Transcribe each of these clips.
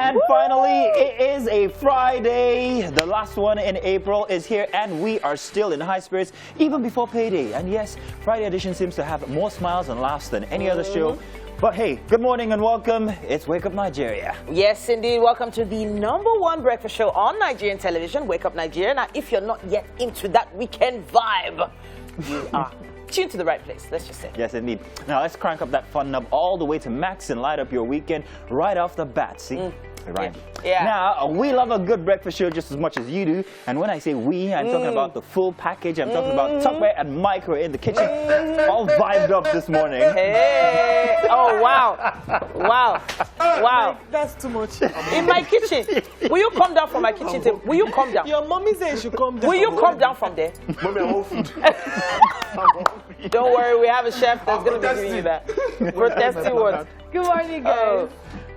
And finally, it is a Friday. The last one in April is here, and we are still in high spirits even before payday. And yes, Friday edition seems to have more smiles and laughs than any other show. But hey, good morning and welcome. It's Wake Up Nigeria. Yes, indeed. Welcome to the #1 breakfast show on Nigerian television, Wake Up Nigeria. Now, if you're not yet into that weekend vibe, you are tuned to the right place, let's just say. Yes, indeed. Now, let's crank up that fun knob all the way to max and light up your weekend right off the bat. See? Right. Yeah. Now, we love a good breakfast show just as much as you do. And when I say we, I'm talking about the full package. I'm talking about Tupperware and Mike who are in the kitchen, all vibed up this morning. Hey! Oh, wow. Wow. Wow. That's too much. In my kitchen. Will you come down from my kitchen table? Will you come down? Your mommy said you should come down. Will you come down from there? Mommy, I want food. Don't worry, we have a chef that's going to be giving you that. Protesting words. Good morning, guys.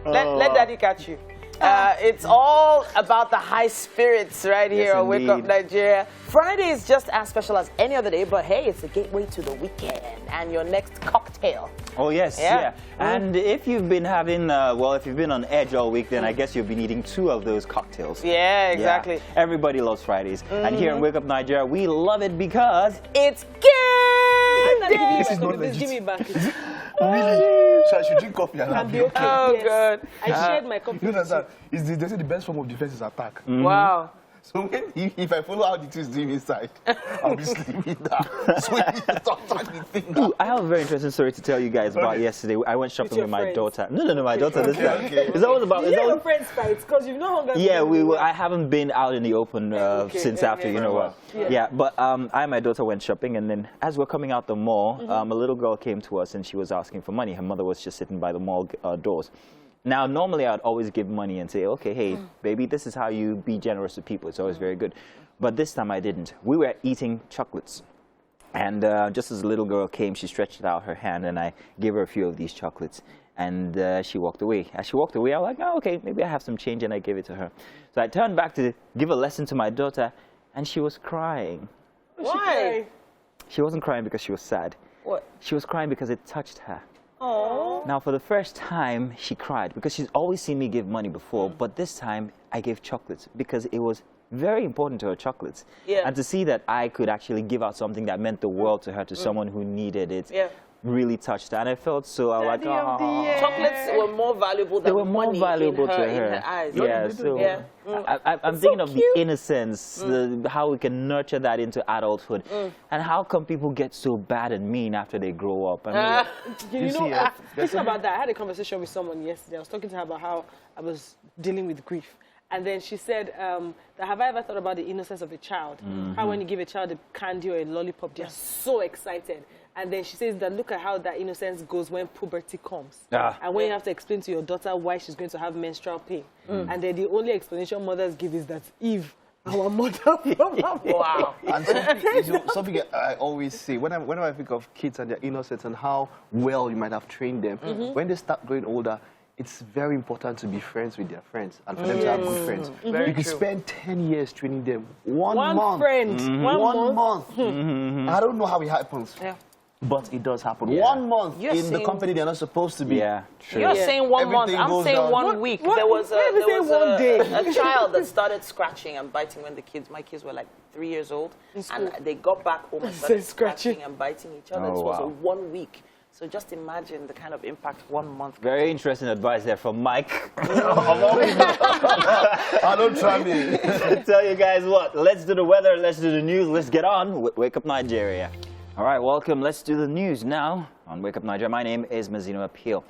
Let Daddy catch you. It's all about the high spirits right here on Wake Up Nigeria. Friday is just as special as any other day, but hey, it's a gateway to the weekend and your next cocktail. Oh, yes, yeah. And if you've been having, if you've been on edge all week, then I guess you've been eating 2 of those cocktails. Yeah, exactly. Yeah. Everybody loves Fridays. And here in Wake Up Nigeria, we love it because it's game day. This is not legit. Give me back. Really? So I should drink coffee and have you. Oh, Yes. good. I shared my coffee. You know that they say the best form of defense is attack. Wow. So if I follow how the two is doing inside, I'll be sleeping down. So when you start attacking the thing now. I have a very interesting story to tell you guys about yesterday. I went shopping with my friends? daughter. No, my daughter this time. Okay. It's always about... You It's hear your always, friends fight because you've no longer. yeah, I haven't been out in the open since after, you know what. Yeah, but I and my daughter went shopping, and then as we're coming out the mall, a little girl came to us and she was asking for money. Her mother was just sitting by the mall doors. Now, normally I'd always give money and say, okay, hey, baby, this is how you be generous to people. It's always very good. But this time I didn't. We were eating chocolates. And just as the little girl came, she stretched out her hand and I gave her a few of these chocolates. And she walked away. As she walked away, I was like, oh, okay, maybe I have some change, and I gave it to her. So I turned back to give a lesson to my daughter, and she was crying. Why? She wasn't crying because she was sad. What? She was crying because it touched her. Oh. Now, for the first time, she cried because she's always seen me give money before, but this time I gave chocolates because it was very important to her, chocolates. Yeah. And to see that I could actually give out something that meant the world to her, to someone who needed it, really touched her. And I felt so, I was like, oh. Chocolates were more valuable than They were more money valuable in her, to her. in her eyes. Yeah, so I'm thinking of the innocence, how we can nurture that into adulthood. And how come people get so bad and mean after they grow up? I mean, Thinking about that, I had a conversation with someone yesterday. I was talking to her about how I was dealing with grief. And then she said, that have I ever thought about the innocence of a child? How when you give a child a candy or a lollipop, they're so excited. And then she says that look at how that innocence goes when puberty comes. And when you have to explain to your daughter why she's going to have menstrual pain. And then the only explanation mothers give is that Eve, our mother from our Wow. And something I always say, whenever I think of kids and their innocence and how well you might have trained them, when they start growing older, it's very important to be friends with their friends and for them to have good friends. You can spend 10 years training them. One month. friend. One month. I don't know how it happens. But it does happen. 1 month in the company they're not supposed to be. yeah, true. You're saying 1 month. Everything I'm goes saying down. 1 week. What? There was one day. a child that started scratching and biting when my kids were like 3 years old, and they got back home and started scratching and biting each other. Oh, It was wow. a 1 week. So just imagine the kind of impact 1 month. Very interesting advice there from Mike. I don't try me. Tell you guys what, let's do the weather, let's do the news, let's get on with Wake Up Nigeria. All right, welcome. Let's do the news now on Wake Up Nigeria. My name is Mazino Appeal.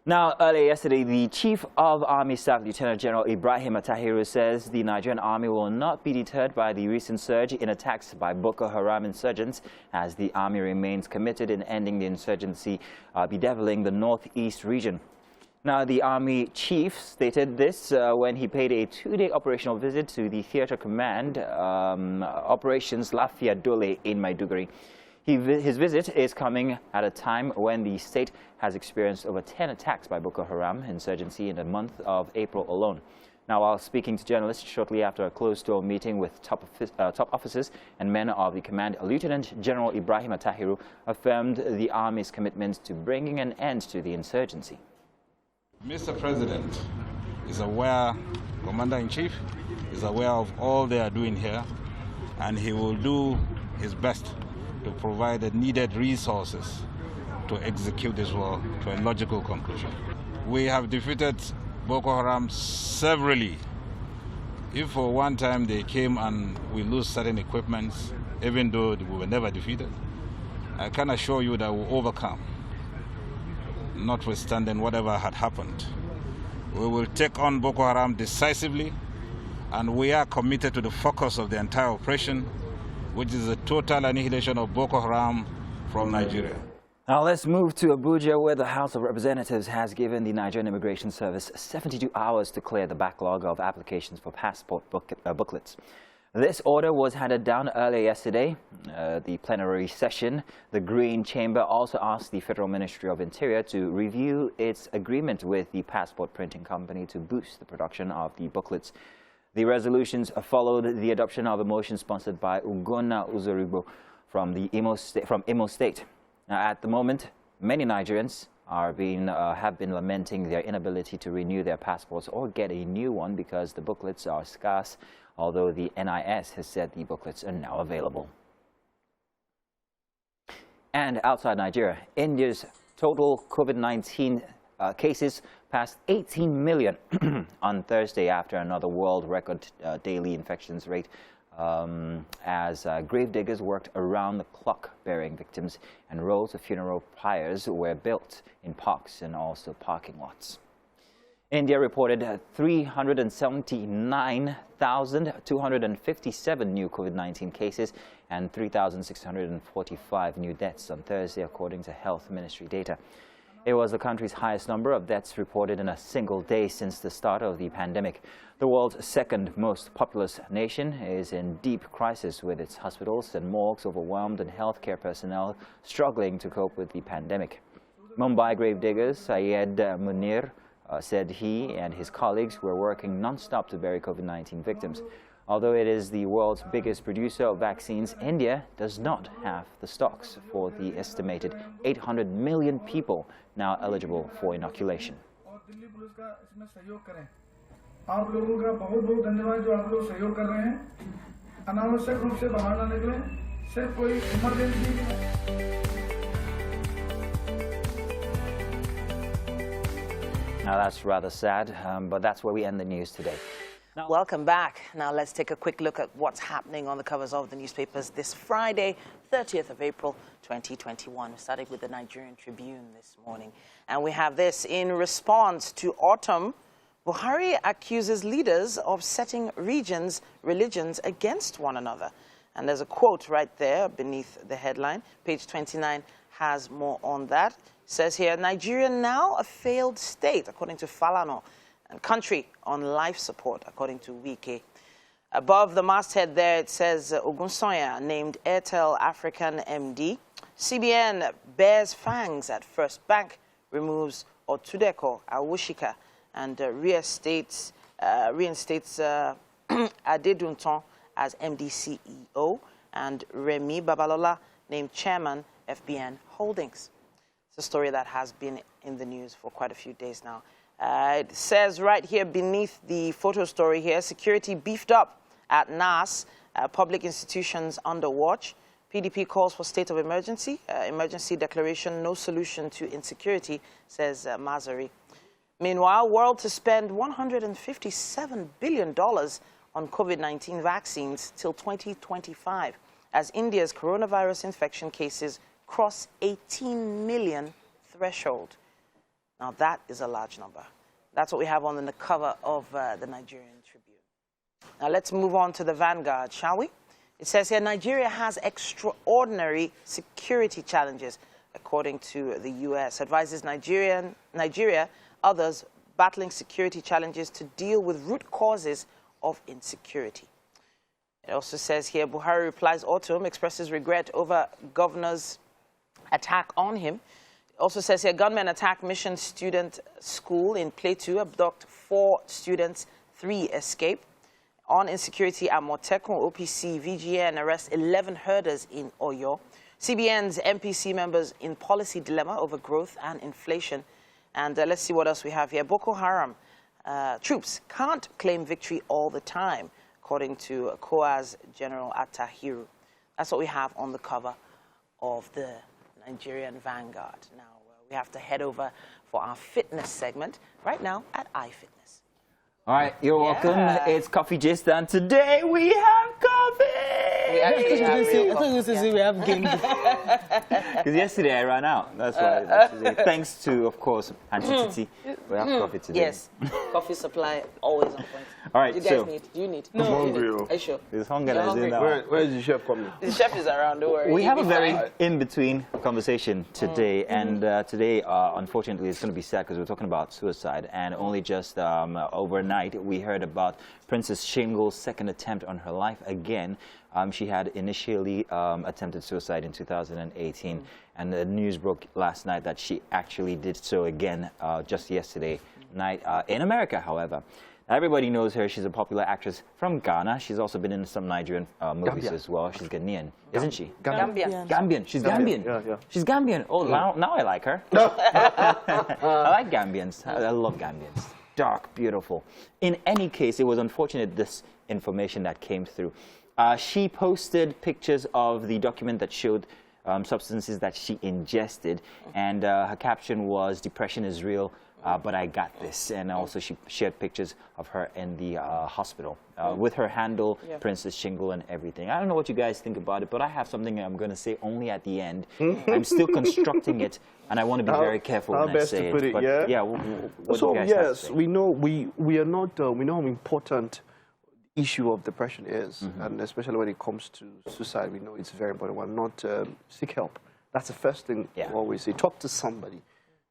Now, earlier yesterday, the Chief of Army Staff, Lieutenant General Ibrahim Atahiru, says the Nigerian Army will not be deterred by the recent surge in attacks by Boko Haram insurgents, as the Army remains committed in ending the insurgency bedeviling the northeast region. Now, the Army Chief stated this when he paid a 2-day operational visit to the Theatre Command Operations Lafia Dole in Maiduguri. His visit is coming at a time when the state has experienced over 10 attacks by Boko Haram insurgency in the month of April alone. Now, while speaking to journalists shortly after a closed-door meeting with top officers and men of the command, Lieutenant General Ibrahim Atahiru affirmed the Army's commitment to bringing an end to the insurgency. Mr. President, is aware, Commander-in-Chief is aware of all they are doing here, and he will do his best to provide the needed resources to execute this war to a logical conclusion. We have defeated Boko Haram severally. If for one time they came and we lose certain equipments, even though we were never defeated, I can assure you that we'll overcome, notwithstanding whatever had happened. We will take on Boko Haram decisively, and we are committed to the focus of the entire operation, which is the total annihilation of Boko Haram from Nigeria. Now let's move to Abuja, where the House of Representatives has given the Nigerian Immigration Service 72 hours to clear the backlog of applications for passport booklets. This order was handed down earlier yesterday. The plenary session, the Green Chamber also asked the Federal Ministry of Interior to review its agreement with the passport printing company to boost the production of the booklets. The resolutions followed the adoption of a motion sponsored by Ugonna Uzoribo from Imo State. Now, at the moment, many Nigerians have been lamenting their inability to renew their passports or get a new one because the booklets are scarce, although the NIS has said the booklets are now available. And outside Nigeria, India's total COVID-19 cases passed 18 million on Thursday after another world record daily infections rate as gravediggers worked around the clock burying victims, and rows of funeral pyres were built in parks and also parking lots. India reported 379,257 new COVID-19 cases and 3,645 new deaths on Thursday, according to Health Ministry data. It was the country's highest number of deaths reported in a single day since the start of the pandemic. The world's second most populous nation is in deep crisis, with its hospitals and morgues overwhelmed and healthcare personnel struggling to cope with the pandemic. Mumbai gravedigger Syed Munir said he and his colleagues were working non-stop to bury COVID-19 victims. Although it is the world's biggest producer of vaccines, India does not have the stocks for the estimated 800 million people now eligible for inoculation. आप लोगों का बहुत-बहुत धन्यवाद जो आप लोग सहयोग कर रहे हैं। अनावश्यक रूप से बाहर ना निकलें, सिर्फ कोई emergency. Now that's rather sad, but that's where we end the news today. Now, welcome back. Now let's take a quick look at what's happening on the covers of the newspapers this Friday, 30th of April, 2021. We started with the Nigerian Tribune this morning. And we have this: in response to autumn, Buhari accuses leaders of setting religions against one another. And there's a quote right there beneath the headline. Page 29 has more on that. It says here, Nigeria now a failed state, according to Falana, and country on life support, according to Wike. Above the masthead there, it says Ogunsoya named Airtel African MD. CBN bears fangs at First Bank, removes Otudeko Awushika, and reinstates Adedunton as MD CEO, and Remi Babalola named Chairman FBN Holdings. It's a story that has been in the news for quite a few days now. It says right here beneath the photo story here, security beefed up at NAS, public institutions under watch. PDP calls for state of emergency. Emergency declaration, no solution to insecurity, says Mazari. Meanwhile, world to spend $157 billion on COVID-19 vaccines till 2025, as India's coronavirus infection cases cross 18 million threshold. Now that is a large number. That's what we have on the cover of the Nigerian Tribune. Now let's move on to the Vanguard, shall we? It says here, Nigeria has extraordinary security challenges, according to the U.S. Advises Nigeria, others battling security challenges to deal with root causes of insecurity. It also says here, Buhari replies autumn, expresses regret over governor's attack on him. It also says here, gunmen attack Mission Student School in Plateau, abduct 4 students, 3 escape. On insecurity at Motekun, OPC, VGN arrest 11 herders in Oyo. CBN's MPC members in policy dilemma over growth and inflation. And let's see what else we have here. Boko Haram troops can't claim victory all the time, according to COA's General Atahiru. That's what we have on the cover of the Nigerian Vanguard. Now, we have to head over for our fitness segment right now at iFitness. All right, you're welcome. It's Coffee Gist, and today we have coffee! We actually have real coffee. We have game. Because yesterday I ran out. That's why. Thanks to, of course, Auntie Titi. We have coffee today. Yes, coffee supply always on point. All right, You guys need? Do you need? I'm hungry. Are you sure? There's hunger You're that's in hungry. now. Where is the chef coming? The chef is around, don't worry. We have a He'll be very fine. in-between conversation today, and today, unfortunately, it's going to be sad because we're talking about suicide, and only just overnight we heard about Princess Shingle's second attempt on her life again. She had initially attempted suicide in 2018, and the news broke last night that she actually did so again just yesterday night in America, however. Everybody knows her. She's a popular actress from Ghana. She's also been in some Nigerian movies as well. She's Ghanaian, isn't she? Gambia. Gambian. She's Gambian. Yeah. She's Gambian. Oh, now I like her. I like Gambians. I love Gambians. Dark, beautiful. In any case, it was unfortunate, this information that came through. She posted pictures of the document that showed substances that she ingested, and her caption was, "Depression is real, but I got this." And also she shared pictures of her in the hospital with her handle, Princess Shingle, and everything. I don't know what you guys think about it, but I have something I'm going to say only at the end. I'm still constructing it, and I want to be very careful when I say it. But yeah, what do you guys have to say? we know we are not we know how important the issue of depression is, and especially when it comes to suicide, we know it's very important. We're not seek help. That's the first thing we always say. Talk to somebody.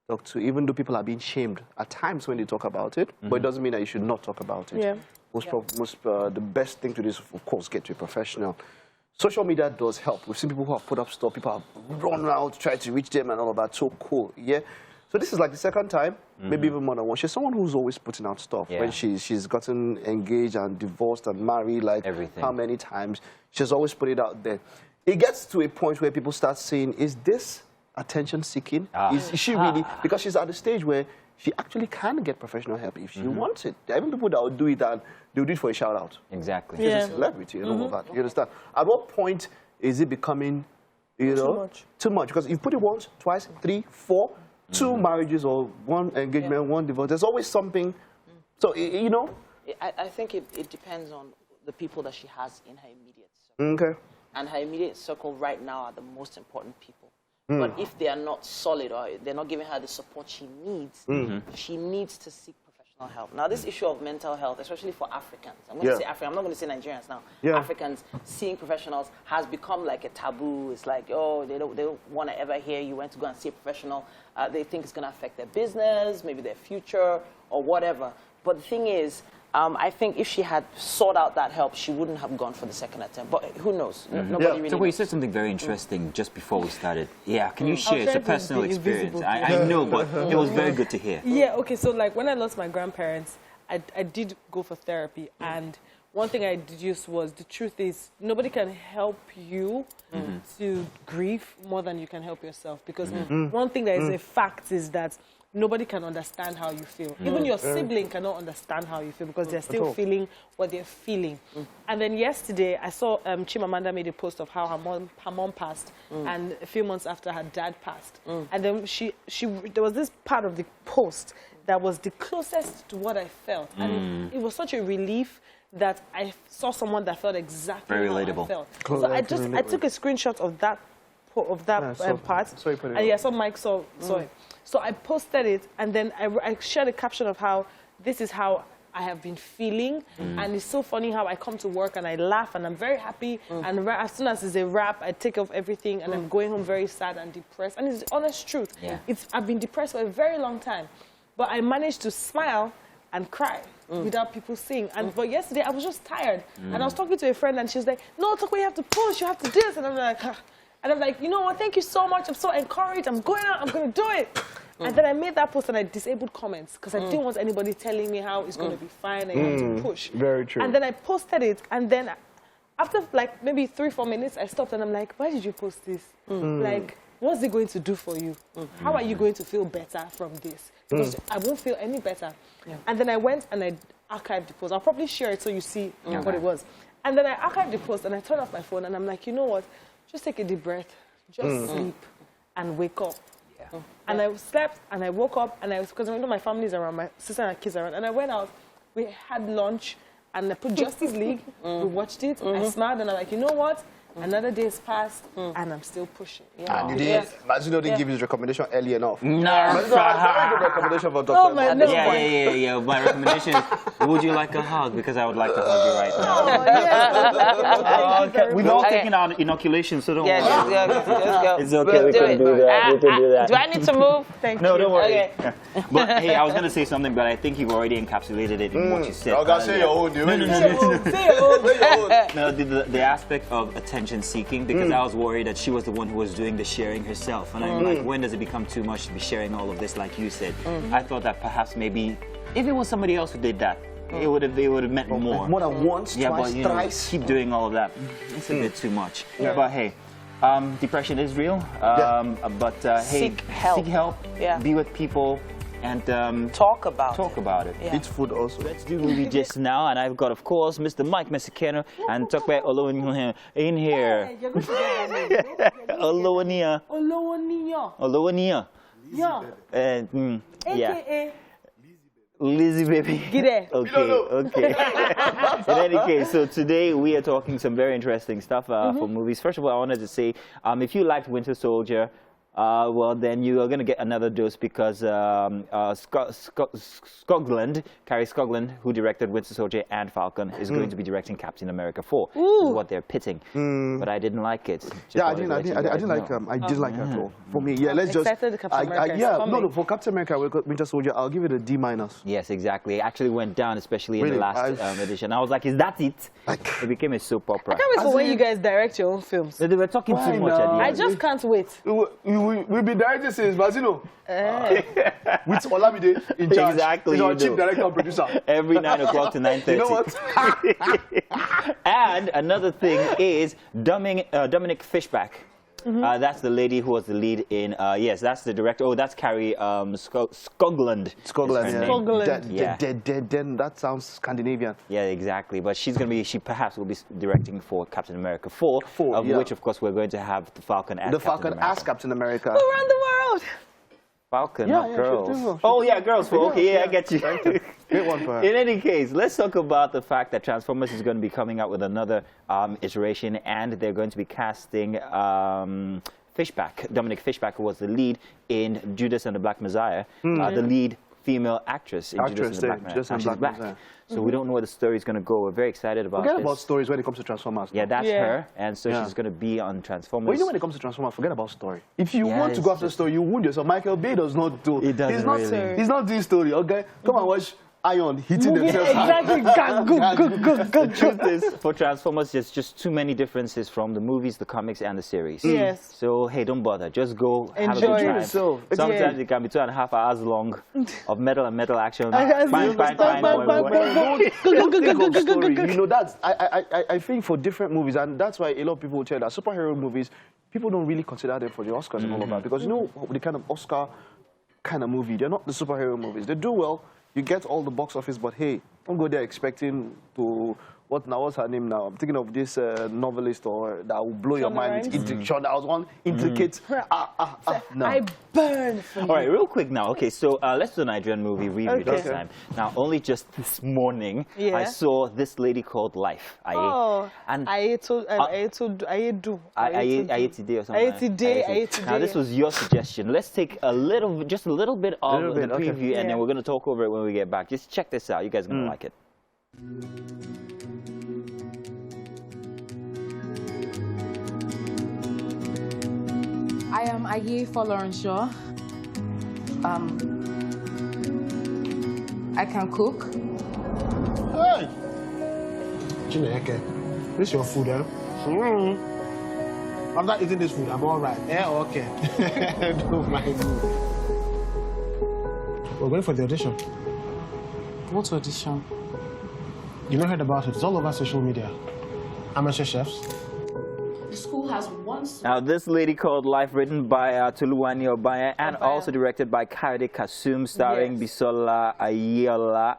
Talk to, even though people are being shamed at times when they talk about it, but it doesn't mean that you should not talk about it. Yeah. The best thing to do is, of course, get to a professional. Social media does help. We've seen people who have put up stuff, people have run around to try to reach them and all of that. So cool, yeah. So this is like the second time, maybe even more than one. She's someone who's always putting out stuff. When she's gotten engaged and divorced and married, like how many times? She's always put it out there. It gets to a point where people start saying, is this attention seeking? Is she really? Because she's at the stage where she actually can get professional help if she wants it. There are even people that will do it and they'll do it for a shout out. Exactly. She's a celebrity and all of that. You understand? At what point is it becoming, you know, too much? Because you put it once, twice, 3, 4, 2 marriages or 1 engagement, 1 divorce. There's always something. So, you know. I think it depends on the people that she has in her immediate circle. Okay. And her immediate circle right now are the most important people. But if they are not solid or they're not giving her the support she needs, she needs to seek professional help. Now, this issue of mental health, especially for Africans, I'm going to say African, I'm not going to say Nigerians now. Africans seeing professionals has become like a taboo. It's like, oh, they don't want to ever hear you went to go and see a professional. They think it's going to affect their business, maybe their future, or whatever. But the thing is, I think if she had sought out that help, she wouldn't have gone for the second attempt. But who knows? Nobody really So knows. you said something very interesting just before we started. Yeah, can you share? It's a personal experience. I know, but it was very good to hear. Yeah, okay, so like when I lost my grandparents, I did go for therapy, and one thing I deduced was the truth is nobody can help you to grieve more than you can help yourself. Because one thing that is a fact is that nobody can understand how you feel. Even your sibling cannot understand how you feel because they're still feeling what they're feeling. And then yesterday, I saw Chimamanda made a post of how her mom passed, and a few months after her dad passed. And then there was this part of the post that was the closest to what I felt. And it was such a relief that I saw someone that felt exactly how I felt. So I took a screenshot of that part. And yeah, so Mike saw it. So I posted it, and then I shared a caption of how this is how I have been feeling. And it's so funny how I come to work and I laugh and I'm very happy. And as soon as it's a wrap, I take off everything and I'm going home very sad and depressed. And it's the honest truth. I've been depressed for a very long time. But I managed to smile and cry without people seeing. But yesterday, I was just tired. And I was talking to a friend, and she was like, no, Toko, you have to push, you have to do this. And I'm like, And I'm like, you know what, thank you so much. I'm so encouraged. I'm going out. I'm going to do it. And then I made that post and I disabled comments because I didn't want anybody telling me how it's going to be fine and you have to push. Very true. And then I posted it. And then after like maybe 3-4 minutes, I stopped and I'm like, why did you post this? Like, what's it going to do for you? How are you going to feel better from this? Because I won't feel any better. And then I went and I archived the post. I'll probably share it so you see what it was. And then I archived the post and I turned off my phone and I'm like, you know what? Just take a deep breath, just sleep and wake up. And I slept and I woke up and because I know my family's around, my sister and her kids around, and I went out, we had lunch and I put Justice League, we watched it, I smiled and I'm like, you know what? Another day's passed and I'm still pushing. And you didn't, Mazino didn't give his recommendation early enough. No. Mazino has a very good recommendation for Dr. Oh, my no. Yeah. My recommendation is, would you like a hug? Because I would like to hug you right now. Oh, yes. We've all taken our inoculation, so don't worry. Just go. It's okay, we can do that. We can do that. Do I need to move? No, don't worry. Okay. But hey, I was going to say something, but I think you've already encapsulated it in what you said. I'll say your own. No, the aspect of attention seeking, because I was worried that she was the one who was doing the sharing herself. And I'm like, when does it become too much to be sharing all of this, like you said? I thought that perhaps maybe if it was somebody else who did that, they would have meant more. More than once, twice, but, thrice. Keep doing all of that. It's a bit too much. But hey, depression is real. But hey, Seek help. Yeah. Be with people. And talk about it. Yeah. Eat food also. Let's do movie just now, and I've got, of course, Mr. Mike Mesicano and Tokwe Olowania in here. You're going to get that name. Olowania. Olowania. Yeah. Yeah. Lizzie baby. Get there. Okay. In any case, so today we are talking some very interesting stuff for movies. First of all, I wanted to say, if you liked Winter Soldier, well, then you are going to get another dose because Carrie Scogland, who directed Winter Soldier and Falcon, is going to be directing Captain America 4. This is what they're pitting. But I didn't like it. I didn't like it at all. For me, let's just... For Captain America, Winter Soldier, I'll give it a D-. Yes, exactly. It actually went down, especially in the last edition. I was like, is that it? It became a soap opera. I can't wait for when you guys direct your own films. They were talking too much at the end. I just can't wait. We've been directing since Mazino. With Olamide in charge. Exactly. He's our chief director and producer. Every 9 o'clock to 9:30. You know what? And another thing is Dominic Fishback. That's the lady who was the lead in, yes, that's the director. Oh, that's Carrie Scogland. Then that sounds Scandinavian. Yeah, exactly. But she perhaps will be directing for Captain America 4, which, of course, we're going to have the Falcon as Captain America. Around the world. Falcon, not girls. Oh, yeah, girls. Okay, I get you. Great one for her. In any case, let's talk about the fact that Transformers is going to be coming out with another iteration, and they're going to be casting Fishback. Dominic Fishback, who was the lead in Judas and the Black Messiah, the lead female actress in Judas and the Black Messiah. She's black. So we don't know where the story is going to go. We're very excited about Forget about stories when it comes to Transformers. Yeah, that's her. And so she's going to be on Transformers. But you know when it comes to Transformers, forget about story. If you want to go after the story, you wound yourself. Michael Bay does not do. He doesn't really. He's not doing story, okay? Come and watch Iron hitting themselves. Exactly. The truth is, for Transformers, there's just too many differences from the movies, the comics, and the series. Yes. So, hey, don't bother. Just go have a Enjoy good time. yourself. Sometimes it can be 2.5 hours long of metal and metal action. You know, that's, I think for different movies, and that's why a lot of people will tell that superhero movies, people don't really consider them for the Oscars and all of that. Because you know, the kind of Oscar kind of movie, they're not the superhero movies. They do well. You get all the box office, but hey, don't go there expecting to... What's her name now? I'm thinking of this novelist that will blow your mind with intrication. That was one intricate... No. I burn for you. All right, real quick now. Okay, so let's do a Nigerian movie review this time. Now, only just this morning, I saw this lady called Life. Now this was your suggestion. Let's take just a little bit of the preview, and then we're going to talk over it when we get back. Just check this out. You guys are going to like it. I am Aye Folorunshaw. I can cook. Hey! Chineke, this is your food, eh? I'm not eating this food, I'm all right. Yeah, okay. Don't mind me. We're going for the audition. What audition? You not heard about it. It's all over social media. Amateur chefs. The school has Now, this lady called Life, written by Tuluwani Obaya and also directed by Kayode Kasum, starring Bisola Ayeola,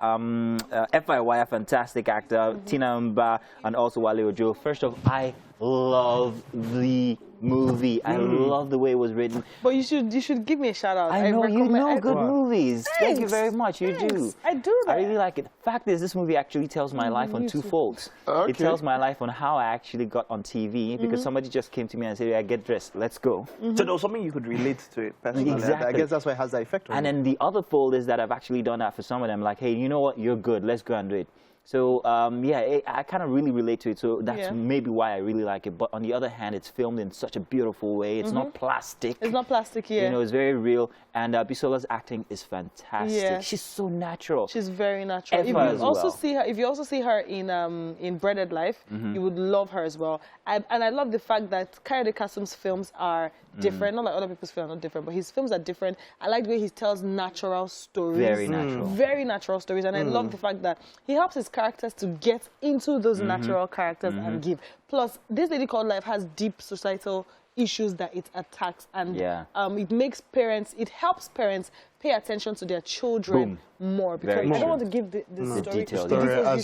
FIY, a fantastic actor, Tina Mba, and also Wale Ojo. First off, I love the movie. I love the way it was written. But you should give me a shout out. I know you know good movies. Thank you very much. You do. I do that. I really like it. Fact is, this movie actually tells my life on two folds. Okay. It tells my life on how I actually got on TV because somebody just came to me and said, "I get dressed. Let's go." So there was something you could relate to it personally. Exactly. I guess that's why it has that effect on And you. then the other fold is that I've actually done that for some of them. Like, hey, you know what? You're good. Let's go and do it. So, yeah, I kind of really relate to it. So that's maybe why I really like it. But on the other hand, it's filmed in such a beautiful way. It's not plastic. It's not plastic, yeah. You know, it's very real. And Bisola's acting is fantastic. Yeah. She's so natural. She's very natural. If you also see her in Breaded Life, you would love her as well. And I love the fact that Kayode Kasum's films are different. Not like other people's films are not different, but his films are different. I like the way he tells natural stories. Very natural. Very natural stories. And I love the fact that he helps his characters to get into those natural characters and give. Plus, this lady called Life has deep societal issues that it attacks, and it helps parents pay attention to their children more, because I don't want to give the story details.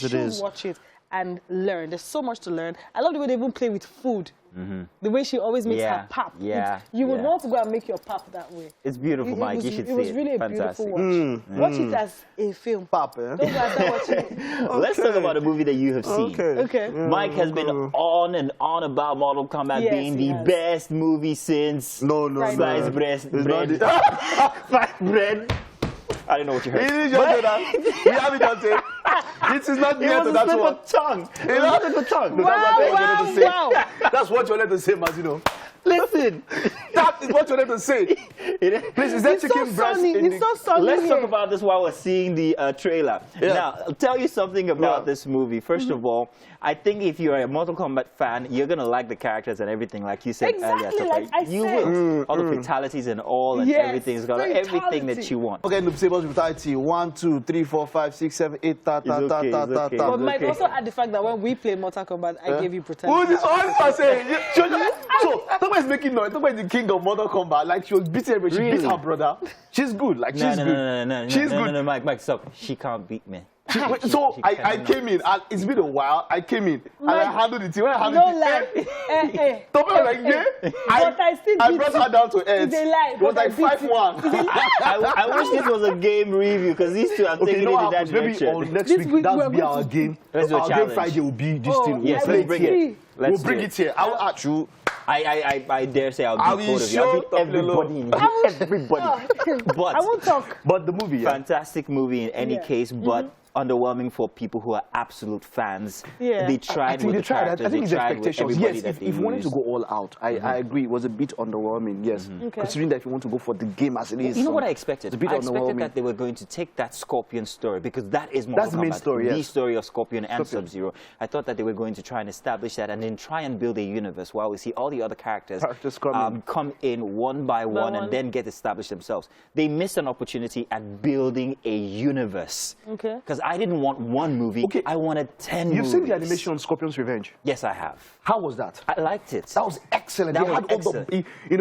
You should watch it and learn. There's so much to learn. I love the way they even play with food. The way she always makes her pap. You would want to go and make your pap that way. It's beautiful, Mike. You should see it. It was really a beautiful watch. Watch it as a film. Pap, Don't go and start watching it. Let's talk about a movie that you have seen. Okay. Mike has been on and on about Mortal Kombat being the best movie since sliced bread. Sliced bread. I don't know what you heard. We haven't done it. This is not near to that one. It was a slip of tongue. It was a slip of tongue. Wow. That's what you wanted to say, Mazino. Listen. That is what you wanted to say. Please, is there chicken breast in It's so sunny. Let's talk about this while we're seeing the trailer. Yeah. Now, I'll tell you something about this movie. First of all, I think if you're a Mortal Kombat fan, you're going to like the characters and everything, like you said earlier. Exactly, like I you said. will. All the fatalities and all and everything. It's got everything that you want. Okay, Noob Sable's brutality. 1, 2, 3, 4, 5, 6, 7, 8, ta, ta, ta, ta, ta, ta. But Mike also add the fact that when we played Mortal Kombat, I gave you brutality. Who this one person? So, somebody's making noise. Somebody's the king of Mortal Kombat. Like, she was beating everybody. She beat her brother. She's good. Like, she's good. No, Mike, stop. She can't beat me. So I came in, and it's been a while. I came in, and I handled the team. When I handled I brought her down to earth. It's a lie. It was like 5-1. I wish this was a game review, because these two are taking it in that direction. Maybe next week, that'll be our game. Our game Friday will be this thing. Yes, let's bring it. We'll bring it here. I will ask you. I dare say I'll beat both of you. I'll beat everybody in here. Everybody. But I won't talk. But the movie, fantastic movie in any case, but underwhelming for people who are absolute fans. They tried with the characters. I think it's expectations. Yes, if you wanted to go all out, I agree. It was a bit underwhelming, yes. Considering that if you want to go for the game as it is. You know what I expected? I expected that they were going to take that Scorpion story, because that is Mortal Kombat. That's the main story, yes. The story of Scorpion and Sub-Zero. I thought that they were going to try and establish that and then try and build a universe while we see all the other characters come in one by one and then get established themselves. They missed an opportunity at building a universe. Because I didn't want one movie. I wanted 10 movies. You've seen the animation on Scorpion's Revenge? Yes, I have. How was that? I liked it. That was excellent. That was excellent.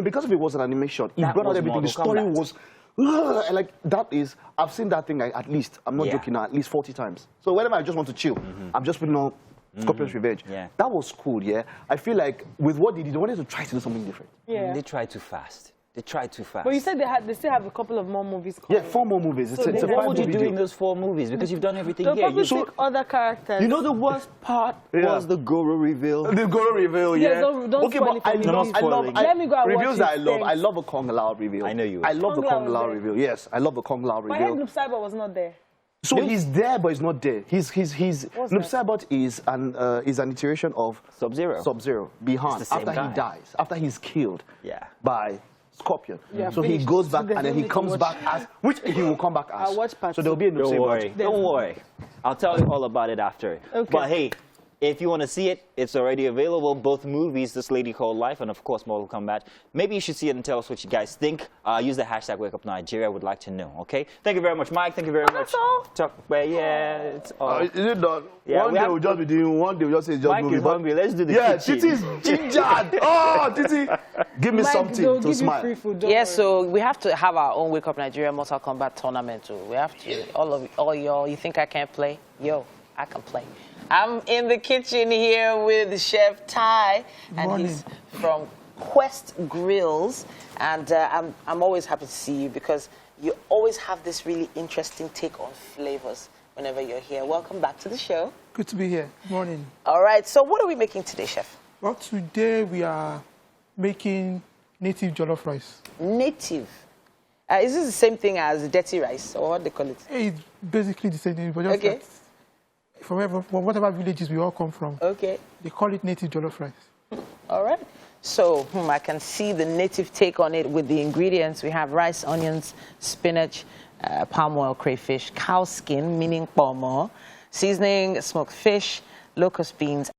Because if it was an animation, it brought out everything. The story was... like, that is... I've seen that thing at least, I'm not joking now, at least 40 times. So whenever I just want to chill, I'm just putting on Scorpion's Revenge. That was cool, I feel like with what they did, they wanted to try to do something different. They tried too fast. They tried too fast. But you said they still have a couple of more movies coming. Yeah, 4 more movies. So what would you do in those 4 movies? Because you've done everything here. Probably take other characters. You know the worst part was the Goro reveal. The Goro reveal, Don't spoil it for me. Let me go and reviews watch that I love. I love a Kong Lao reveal. I know you. I love the Kong Lao reveal. Yes, I love the Kong Lao reveal. But I heard Noob Saibot was not there. So he's there, but he's not there. Noob Saibot is an iteration of Sub-Zero, Bihan, after he dies, after he's killed by Scorpion. So he goes back and then he comes back as, which he will come back as. I'll watch part so there'll be a Noob Saibot. Don't worry. I'll tell you all about it after. But hey, If you want to see it, it's already available. Both movies, This Lady Called Life and, of course, Mortal Kombat. Maybe you should see it and tell us what you guys think. Use the hashtag WakeUpNigeria. I would like to know, okay? Thank you very much, Mike. Thank you very much. That's all? It's all. Is it done? Yeah, one day we'll just be doing, one day we'll just say just Mike movie. is hungry. Let's do the Yeah, kitchen. Titi's gingered. Oh, Titi, give me Mike, something they'll to give smile. you free food. Don't Yeah, worry. so we have to have our own Wake Up Nigeria Mortal Kombat tournament too. We have to. All y'all, you think I can't play? Yo, I can play. I'm in the kitchen here with Chef Ty, and he's from Quest Grills, and I'm always happy to see you because you always have this really interesting take on flavors whenever you're here. Welcome back to the show. Good to be here. Morning. All right, so what are we making today, Chef? Well, today we are making native jollof rice. Native. Is this the same thing as dirty rice, or what they call it? It's basically the same thing, but just Okay. that from whatever villages we all come from, Okay. they call it native jollof rice. All right. So I can see the native take on it with the ingredients. We have rice, onions, spinach, palm oil, crayfish, cow skin, meaning pomo, seasoning, smoked fish, locust beans,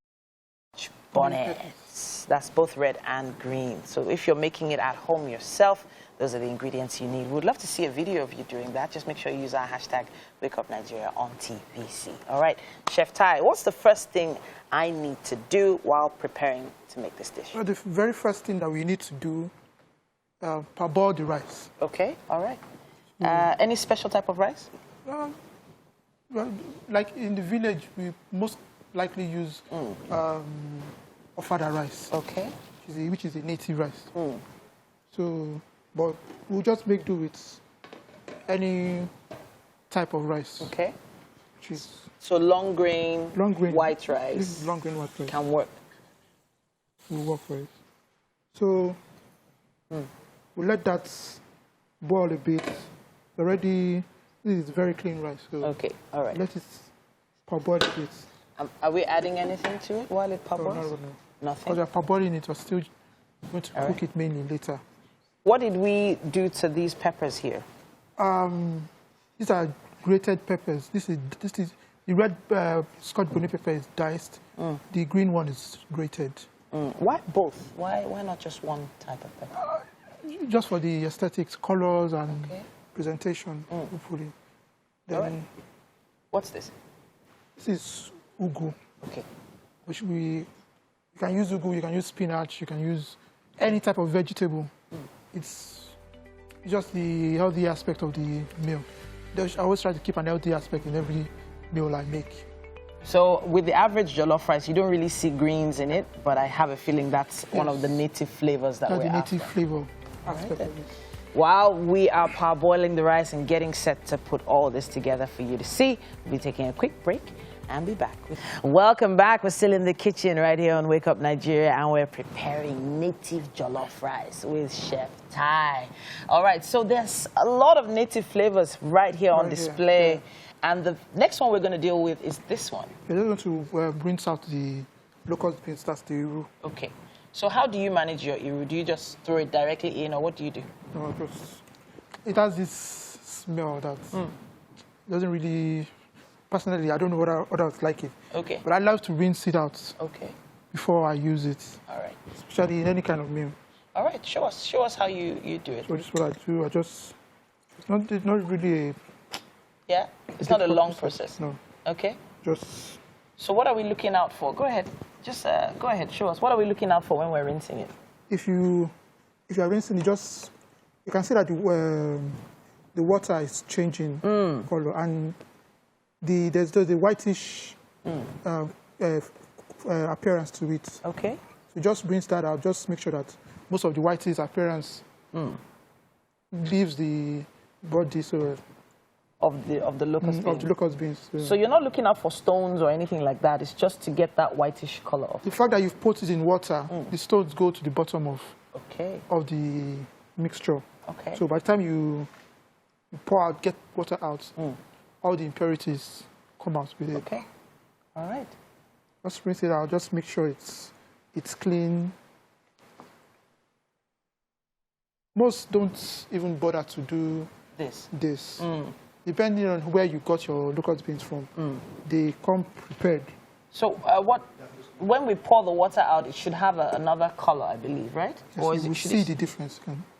bonnets. That's both red and green. So if you're making it at home yourself, those are the ingredients you need. We'd love to see a video of you doing that. Just make sure you use our hashtag WakeUpNigeria on TVC. All right, Chef Ty, what's the first thing I need to do while preparing to make this dish? Well, the very first thing that we need to do, parboil the rice. Okay, all right. Any special type of rice? Well, like in the village, we most likely use ofada rice. Okay. Which is a native rice. So, but we'll just make do with any type of rice. Okay. Which is So long grain, white This rice is long grain white rice. can work. We'll work for it. So we'll let that boil a bit. Already, this is very clean rice. So Okay, all right. let it parboil a bit. Are we adding anything to it while it parboils? No. Nothing. Because we're parboiling it, we're still going to All cook right. it mainly later. What did we do to these peppers here? These are grated peppers. This is the red Scotch bonnet pepper is diced. The green one is grated. Why both? Why not just one type of pepper? Just for the aesthetics, colors, and Okay. presentation, hopefully. Then All right. What's this? this is ugu, Okay. which you can use ugu, you can use spinach, you can use any type of vegetable. It's just the healthy aspect of the meal. I always try to keep an healthy aspect in every meal I make. So with the average jollof rice, you don't really see greens in it, but I have a feeling that's one of the native flavors that That's we're the native after. flavor aspect then. of it. While we are parboiling the rice and getting set to put all this together for you to see, we'll be taking a quick break and be back. Welcome back. We're still in the kitchen right here on Wake Up Nigeria, and we're preparing native jollof rice with Chef Ty. All right, so there's a lot of native flavors right here on Right here, display. yeah. And the next one we're going to deal with is this one. We're just going to rinse out the locust beans, that's the iru. Okay. So how do you manage your iru? Do you just throw it directly in, or what do you do? No, it has this smell that doesn't really, personally, I don't know what others like it. Okay. But I love to rinse it out Okay. before I use it, All right. especially in any kind of meal. All right. Show us how you do it. So this is what I do. it's not really a Yeah? It's not a long process. No, Okay. just, So what are we looking out for? Go ahead. Just go ahead. Show us. What are we looking out for when we're rinsing it? if you are rinsing it, you can see that the water is changing color, and there's a whitish appearance to it. Okay. So just rinse that out. Just make sure that most of the whitish appearance leaves the body Of the locust of beans. the locust beans. So you're not looking out for stones or anything like that. It's just to get that whitish color off. The fact that you've put it in water, the stones go to the bottom of the mixture. Okay. So by the time you pour out, get water out, all the impurities come out with it. Okay. All right. Just rinse it out. Just make sure it's clean. Most don't even bother to do this. Depending on where you got your locust beans from, they come prepared So when we pour the water out, it should have another color, I believe, right? Yes, Or you will see the difference.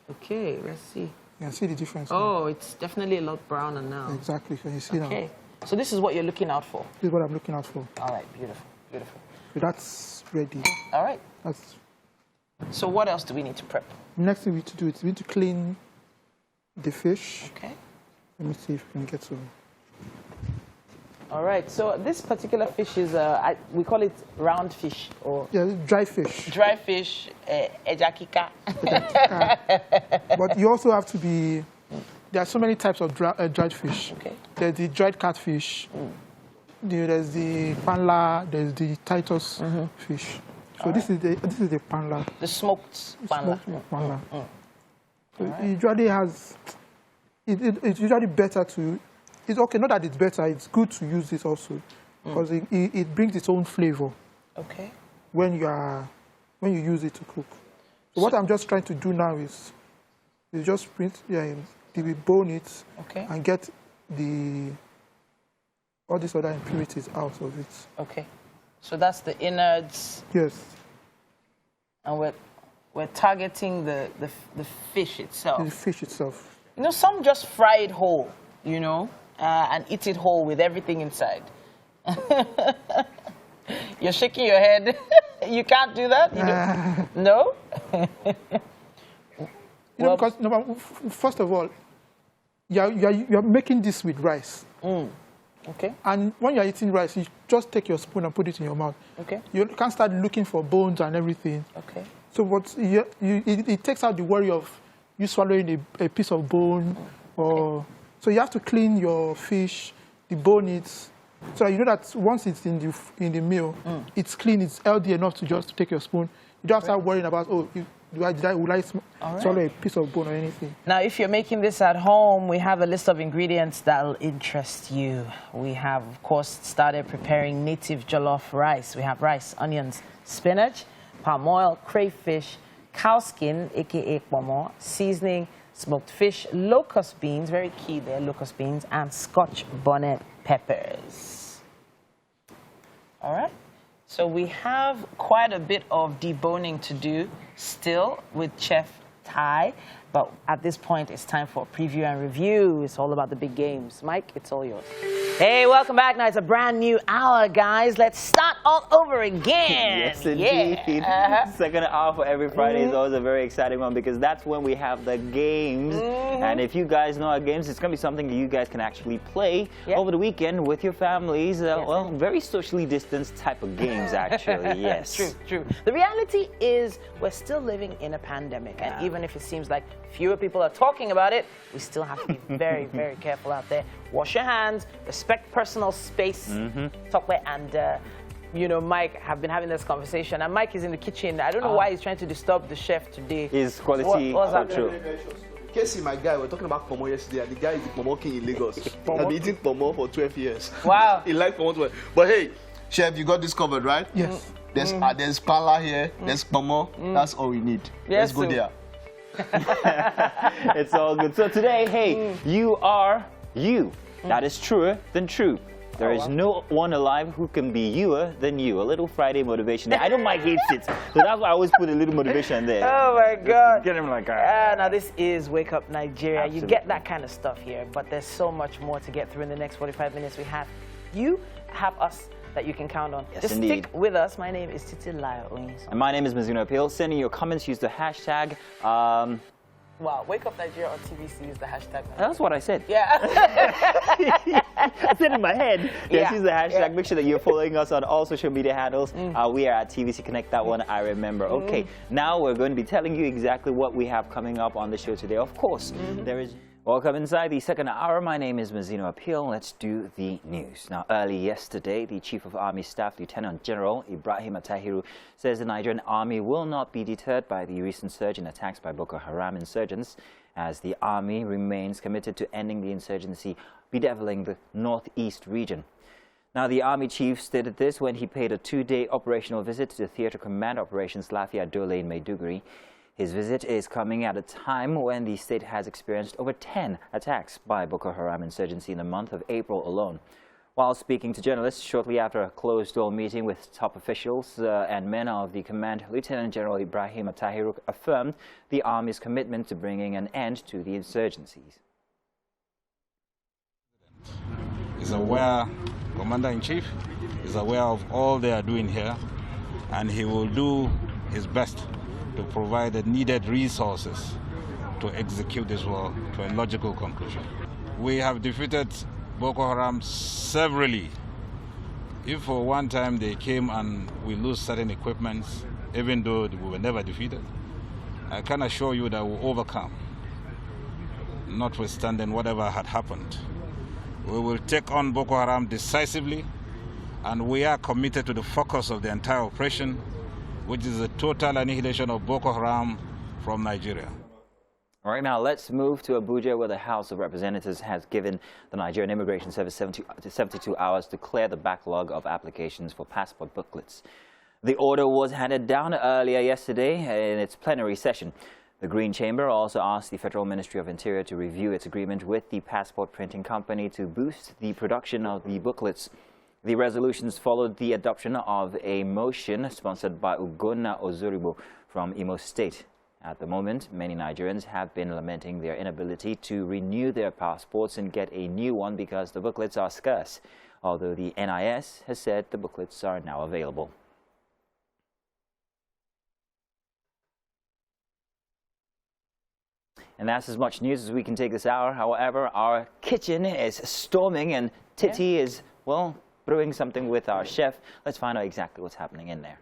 Okay, let's see. You can see the difference. Oh, it's definitely a lot browner now. Exactly, can you see now? Okay, so this is what you're looking out for. This is what I'm looking out for. All right, beautiful, beautiful. So that's ready. All right. That's So what else do we need to prep? next thing we need to do is we need to clean the fish. Okay. Let me see if we can get some. All right. So this particular fish is we call it round fish or dry fish. Dry fish, ejakika. But you also have to be. There are so many types of dried fish. Okay. There's the dried catfish. There's the panla. There's the Titus fish. So this is the panla. The smoked panla. Panla. So it usually has. It's usually better to. It's okay. Not that it's better. It's good to use this also, because it brings its own flavor. Okay. When you use it to cook. So what I'm just trying to do now is just debone it and get all these other impurities out of it. Okay. So that's the innards. Yes. And we're targeting the fish itself. The fish itself. You know, some just fry it whole, you know, and eat it whole with everything inside. You're shaking your head. You can't do that? No? Because first of all, you're making this with rice. Okay. And when you're eating rice, you just take your spoon and put it in your mouth. Okay. You can't start looking for bones and everything. Okay. So it takes out the worry of you swallowing a piece of bone. So you have to clean your fish, debone it, so you know that once it's in the meal, it's clean, it's healthy enough to just take your spoon. You don't start worrying about, will I swallow a piece of bone or anything. Now, if you're making this at home, we have a list of ingredients that will interest you. We have, of course, started preparing native jollof rice. We have rice, onions, spinach, palm oil, crayfish, cow skin, aka pomo, seasoning, smoked fish, locust beans, very key there, locust beans, and Scotch bonnet peppers. All right. So we have quite a bit of deboning to do still with Chef Ty, but at this point it's time for preview and review. It's all about the big games. Mike, it's all yours. Hey, welcome back. Now it's a brand new hour, guys. Let's start all over again. Yes, indeed. Yeah. Second hour for every Friday is always a very exciting one because that's when we have the games. And if you guys know our games, it's going to be something that you guys can actually play over the weekend with your families. Well, very socially distanced type of games, actually. Yes. True. The reality is we're still living in a pandemic. And even if it seems like fewer people are talking about it, we still have to be very, very careful out there. Wash your hands, respect personal space, and you know, Mike have been having this conversation, and Mike is in the kitchen. I don't know why he's trying to disturb the chef today. His quality control. Casey, my guy, we were talking about pomo yesterday, and the guy is the pomo king in Lagos. He's been eating pomo for 12 years. Wow. He likes pomo. But hey, chef, you got this covered, right? Yes. There's pala here, there's pomo. That's all we need. Yes, Let's go there. It's all good. So today, hey, you are you. That is truer than true. There is no one alive who can be youer than you. A little Friday motivation. I know Mike hates it, so that's why I always put a little motivation there. Oh my God. Get him like now this is Wake Up Nigeria. Absolutely. You get that kind of stuff here, but there's so much more to get through in the next 45 minutes. We have you, have us that you can count on. Yes, Just indeed. stick with us. My name is Titi Layo Oyinson. And my name is Mazino Appeal. Send in your comments, use the hashtag. Wow, Wake Up Nigeria on TVC is the hashtag. That's what I said. Yeah. I said it in my head. Yes, use the hashtag. Yeah. Make sure that you're following us on all social media handles. We are at TVC Connect. That one I remember. Okay, now we're going to be telling you exactly what we have coming up on the show today. Of course, there is... Welcome inside the second hour. My name is Mazino Appeal. Let's do the news. Now, early yesterday, the Chief of Army Staff, Lieutenant General Ibrahim Atahiru, says the Nigerian Army will not be deterred by the recent surge in attacks by Boko Haram insurgents, as the Army remains committed to ending the insurgency bedeviling the northeast region. Now, the Army Chief stated this when he paid a 2-day operational visit to the Theatre Command Operations Lafia Dole in Maiduguri. His visit is coming at a time when the state has experienced over 10 attacks by Boko Haram insurgency in the month of April alone. While speaking to journalists shortly after a closed-door meeting with top officials and men of the command, Lieutenant General Ibrahim Attahiru affirmed the Army's commitment to bringing an end to the insurgencies. Is aware, Commander-in-Chief is aware of all they are doing here, and he will do his best to provide the needed resources to execute this war to a logical conclusion. We have defeated Boko Haram severally. If for one time they came and we lose certain equipments, even though we were never defeated, I can assure you that we'll overcome, notwithstanding whatever had happened. We will take on Boko Haram decisively, and we are committed to the focus of the entire operation, which is the total annihilation of Boko Haram from Nigeria. All right, now let's move to Abuja, where the House of Representatives has given the Nigerian Immigration Service 72 hours to clear the backlog of applications for passport booklets. The order was handed down earlier yesterday in its plenary session. The Green Chamber also asked the Federal Ministry of Interior to review its agreement with the passport printing company to boost the production of the booklets. The resolutions followed the adoption of a motion sponsored by Ugonna Ozuribo from Imo State. At the moment, many Nigerians have been lamenting their inability to renew their passports and get a new one because the booklets are scarce, although the NIS has said the booklets are now available. And that's as much news as we can take this hour. However, our kitchen is storming and Titi is, well, brewing something with our chef. Let's find out exactly what's happening in there.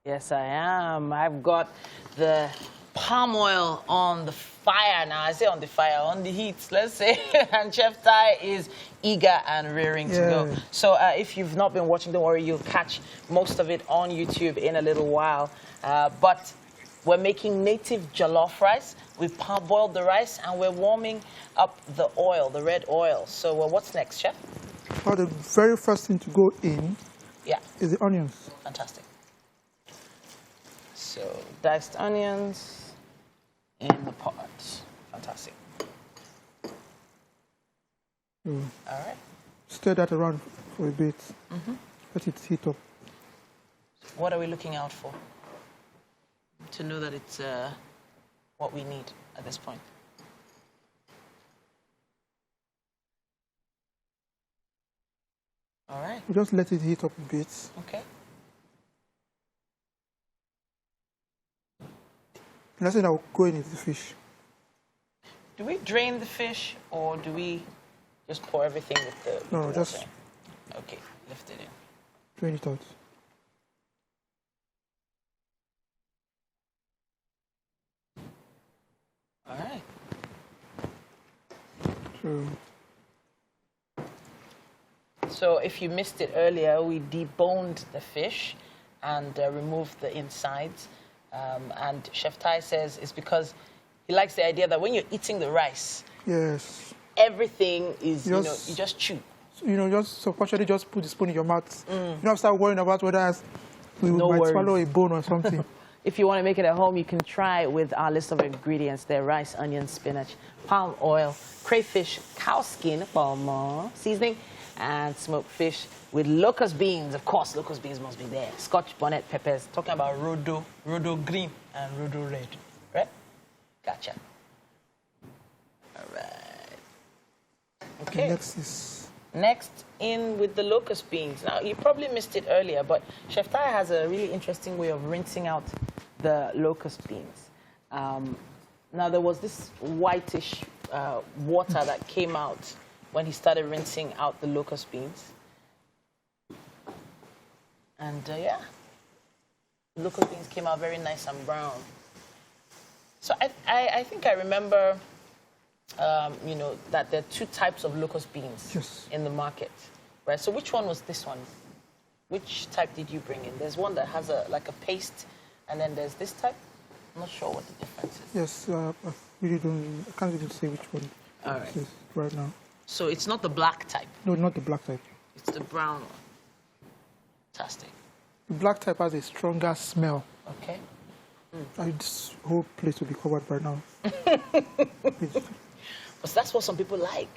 Yes, I am. I've got the palm oil on the fire now. I say on the fire, on the heat, let's say. And Chef Tai is eager and rearing to go. So if you've not been watching, don't worry, you'll catch most of it on YouTube in a little while. But we're making native jollof rice. We've parboiled the rice and we're warming up the oil, the red oil. So what's next, Chef? Well, the very first thing to go in is the onions. Fantastic. So diced onions in the pot. Fantastic. All right. Stir that around for a bit. Let it heat up. What are we looking out for to know that it's what we need at this point? All right. We just let it heat up a bit. Okay. The next thing that will go in is the fish. Do we drain the fish or do we just pour everything with the No, water? just Okay, lift it in. drain it out. All right. So if you missed it earlier, we deboned the fish and removed the insides. And Chef Tai says it's because he likes the idea that when you're eating the rice, everything is, you just chew. Just subconsciously just put the spoon in your mouth. You don't start worrying about whether we might swallow a bone or something. If you want to make it at home, you can try with our list of ingredients. They're rice, onion, spinach, palm oil, crayfish, cow skin, seasoning, and smoked fish with locust beans. Of course, locust beans must be there. Scotch bonnet peppers. Talking about Rodo green and Rodo red. Right? Gotcha. All right. Okay. Next in with the locust beans. Now, you probably missed it earlier, but Chef Tai has a really interesting way of rinsing out the locust beans. Now, there was this whitish water that came out when he started rinsing out the locust beans. And yeah, locust beans came out very nice and brown. So I think I remember, that there are two types of locust beans in the market, right? So which one was this one? Which type did you bring in? There's one that has like a paste, and then there's this type. I'm not sure what the difference is. Yes, I really don't. I can't even say which one it is right now. So it's not the black type? No, not the black type. It's the brown one. Fantastic. The black type has a stronger smell. Okay. This whole place will be covered by now. But that's what some people like.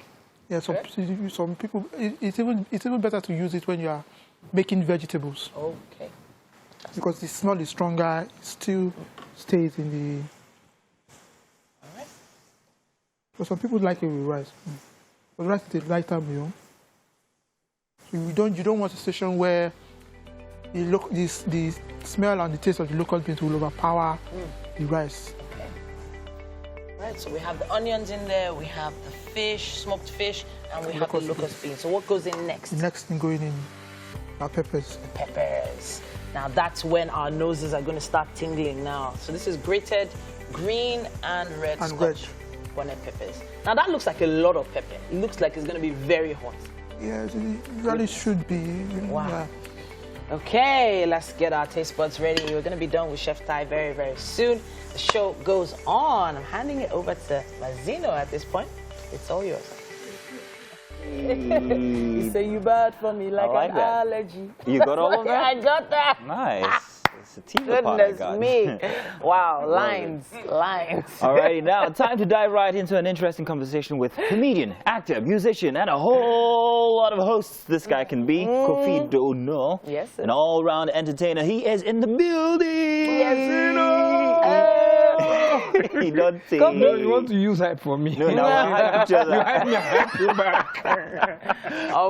Yeah, some people, it's even better to use it when you are making vegetables. Okay. Because the smell is stronger, it still stays in the... All right. But some people like it with rice. But rice is a lighter meal. So you don't want a station where the smell and the taste of the local beans will overpower the rice. Okay. Right, so we have the onions in there, we have the fish, smoked fish, and we have the locust beans. So what goes in next? The next thing going in are peppers. The peppers. Now that's when our noses are going to start tingling now. So this is grated green and red Scotch bonnet peppers. Now that looks like a lot of pepper. It looks like it's going to be very hot. Yeah, it really should be. Wow. Yeah. Okay, let's get our taste buds ready. We're going to be done with Chef Ty very, very soon. The show goes on. I'm handing it over to Mazino at this point. It's all yours. You say you bad for me like an allergy. You got all of that? I got that. Nice. It's a team pot I got. Goodness me. Wow, lines. Alrighty, now time to dive right into an interesting conversation with comedian, actor, musician, and a whole lot of hosts this guy can be. Koffi Dono. Yes, sir. An all-round entertainer. He is in the building. Yes, He don't say. No, you want to use hype for me. No, hype each other. You hype me, I hype you back.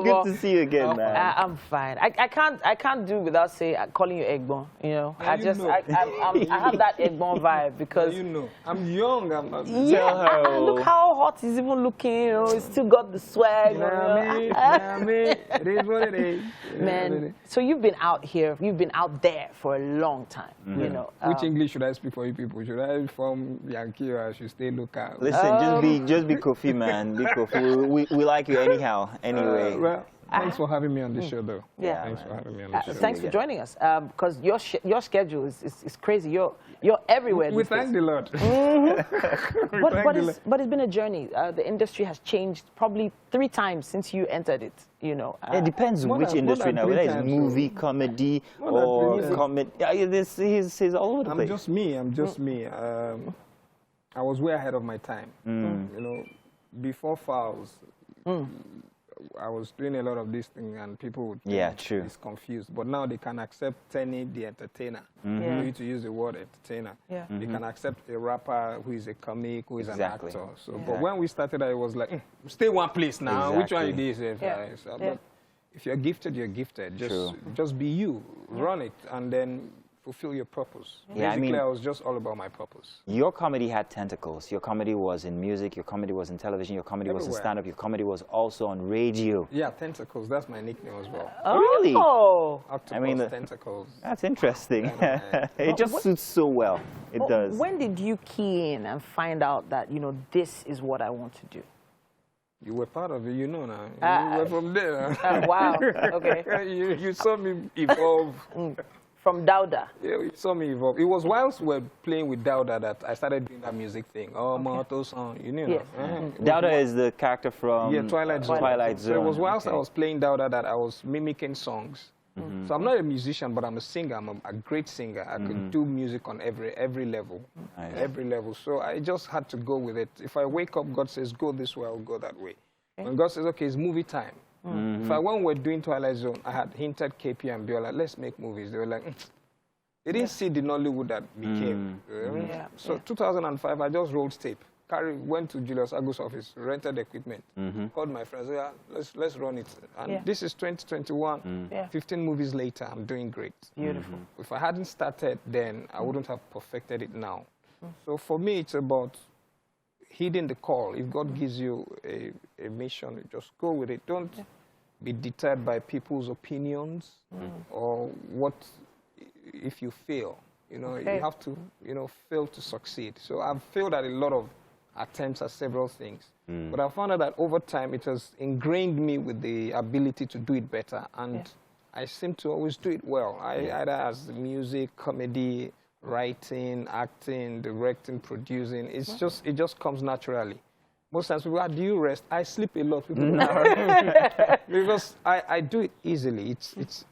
Good to see you again, man. I'm fine. I can't do without calling you Egbon. You know, I have that Egbon vibe because You know, I'm young. yeah. Look how hot he's even looking. You know, he's still got the swag. You know what I mean? It is what it is. Man, so you've been out here, you've been out there for a long time. You know, Which English should I speak for you people? Should I from Yankee or I should stay local? Listen, just be Koffi, man. Be Koffi. We like you anyhow. Anyway. Well, thanks for having me on the show, though. Yeah. Thanks for having me on the show. thanks for joining us because your schedule is crazy. You're everywhere. We thank the Lord. But it's been a journey. The industry has changed probably 3 times since you entered it. You know, It depends which industry nowadays. Movie, comedy, or comedy. Yeah, he's all over the place. I'm just me. I was way ahead of my time. You know, before Fouls, I was doing a lot of these things and people would is confused. But now they can accept Tenny, the entertainer. For you to use the word entertainer. They can accept a rapper who is a comic, who is an actor. So, but when we started, I was like, stay one place now. Which one it is? But if you're gifted, you're gifted. Just be you. Run it and then fulfill your purpose. Basically, I was just all about my purpose. Your comedy had tentacles. Your comedy was in music. Your comedy was in television. Your comedy was in stand-up. Your comedy was also on radio. Yeah, tentacles. That's my nickname as well. Oh. Really? Octopus, tentacles. That's interesting. It just suits so well. It does. When did you key in and find out that, you know, this is what I want to do? You were part of it, you know now. You were from there. Wow. Okay. You saw me evolve. From Dauda. Yeah, you saw me evolve. It was whilst we were playing with Dauda that I started doing that music thing. Oh, Moto song, you know. Yes. Dauda is the character from Twilight Zone. Twilight Zone. So it was whilst I was playing Dauda that I was mimicking songs. So I'm not a musician, but I'm a singer. I'm a great singer. I could do music on every level. Nice. Every level. So I just had to go with it. If I wake up, God says, go this way, I'll go that way. When God says, okay, it's movie time. When we were doing Twilight Zone, I had hinted KP and Biola, let's make movies. They were like, they didn't see the Nollywood that became. So 2005, I just rolled tape. Went to Julius Agu's office, rented equipment, called my friends, let's run it. And this is 2021, 15 movies later, I'm doing great. Beautiful. If I hadn't started then, I wouldn't have perfected it now. So for me, it's about heeding the call. If God gives you a mission, just go with it. Don't be deterred by people's opinions or what if you fail. You know, you have to, fail to succeed. So I've failed at a lot of attempts at several things. But I found out that over time, it has ingrained me with the ability to do it better. And I seem to always do it well. Either as music, comedy, writing, acting, directing, producing. It just comes naturally. Most times people do you rest? I sleep a lot. People because I do it easily. It's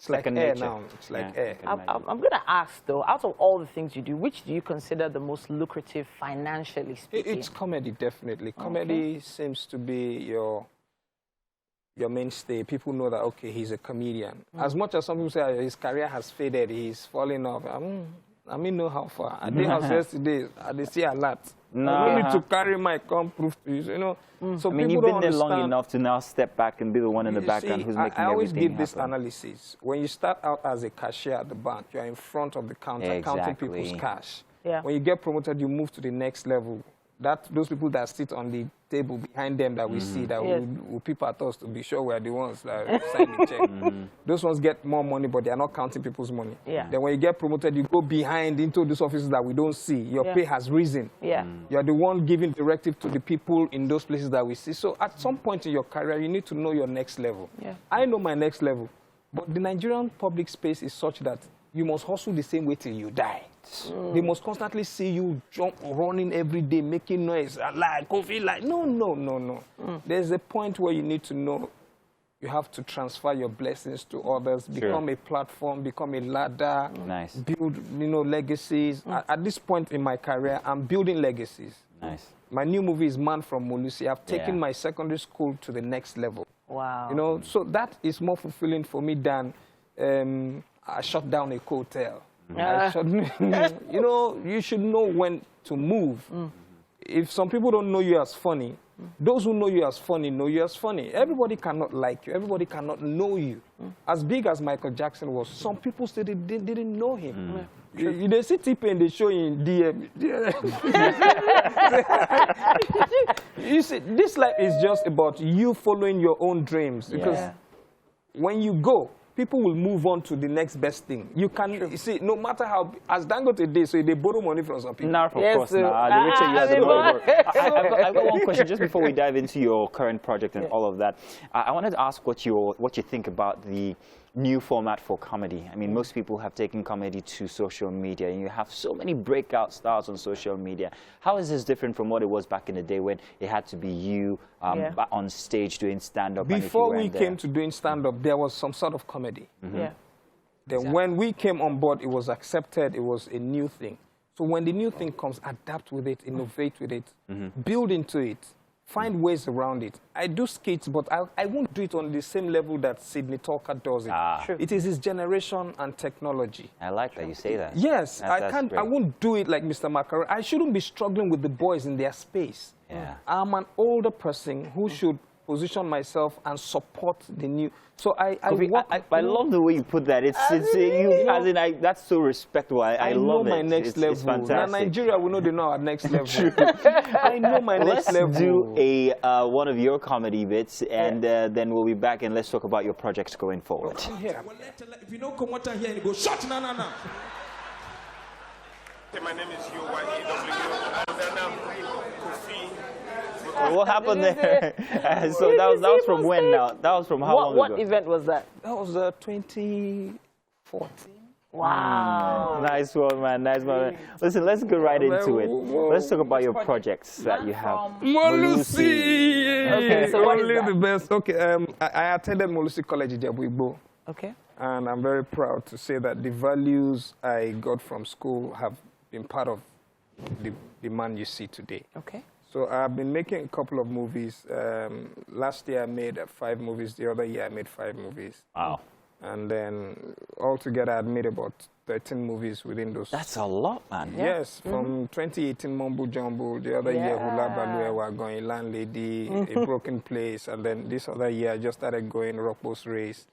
It's like Second air nature. now. It's like Yeah, air. I'm going to ask, though, out of all the things you do, which do you consider the most lucrative financially speaking? It's comedy, definitely. Comedy seems to be your mainstay. People know that, okay, he's a comedian. As much as some people say his career has faded, he's falling off. I mean, know how far. I think house yesterday, they see a lot. I need to carry my proof to you, you know. So I mean, people you've been there long understand. enough to now step back and be the one in the You background see, who's making I always everything give this happen. analysis. When you start out as a cashier at the bank, you're in front of the counter counting people's cash. Yeah. When you get promoted, you move to the next level. Those people that sit on the table behind them that we see, that will peep at us to be sure we're the ones that sign the check. Those ones get more money, but they are not counting people's money. Yeah. Then when you get promoted, you go behind into those offices that we don't see. Your pay has risen. Yeah. You're the one giving directive to the people in those places that we see. So at some point in your career, you need to know your next level. Yeah. I know my next level, but the Nigerian public space is such that you must hustle the same way till you die. They must constantly see you running every day, making noise, like Koffi, like no. There's a point where you need to know you have to transfer your blessings to others, become a platform, become a ladder, build, legacies. At this point in my career, I'm building legacies. Nice. My new movie is Man from Molusi. I've taken my secondary school to the next level. Wow. So that is more fulfilling for me than I shut down a hotel. You should know when to move. If some people don't know you as funny, those who know you as funny know you as funny. Everybody cannot like you. Everybody cannot know you. As big as Michael Jackson was, some people still didn't know him. They see T-Pain, they show in DM. You see, this life is just about you following your own dreams. Because when you go, people will move on to the next best thing. You can you see, no matter how, as Dangote did, so they borrow money from some people. No, of course not. The richer you are, the more. I've got one question just before we dive into your current project and all of that. I wanted to ask what you think about the new format for comedy. I mean, most people have taken comedy to social media, and you have so many breakout stars on social media. How is this different from what it was back in the day when it had to be you on stage doing stand-up? Before we came to doing stand-up, there was some sort of comedy. Then when we came on board, it was accepted. It was a new thing. So when the new thing comes, adapt with it, innovate with it, build into it. Find ways around it. I do skits, but I won't do it on the same level that Sidney Talker does it. It is his generation and technology. I like that you say that. Yes, I won't do it like Mr. Macaron. I shouldn't be struggling with the boys in their space. I'm an older person who should position myself and support the new. So I love the way you put that. That's so respectable. I love it. My next level. It's fantastic. Now Nigeria, we know they know our next level. I know my next level. Let's do one of your comedy bits, and then we'll be back and let's talk about your projects going forward. If you don't come out here and go, shut no. My name is Yowa and then Koffi. What happened there? So that was from when now? That was from how long ago? What event was that? That was 2014. Wow. Nice one, man. Nice one, man. Listen, let's go right into it. Let's talk about your projects that you have. Molusi! Okay, so what is that? The best. Okay, I attended Molusi College in Jabuigbo. Okay. And I'm very proud to say that the values I got from school have been part of the man you see today. Okay. So I've been making a couple of movies. Last year I made 5 movies. The other year I made 5 movies. Wow. And then altogether I made about 13 movies within those. That's a lot, man. Yes, from 2018 Mumbo Jumbo, the other year Hula Balue were going Landlady, A Broken Place, and then this other year I just started going Rockbo's Race,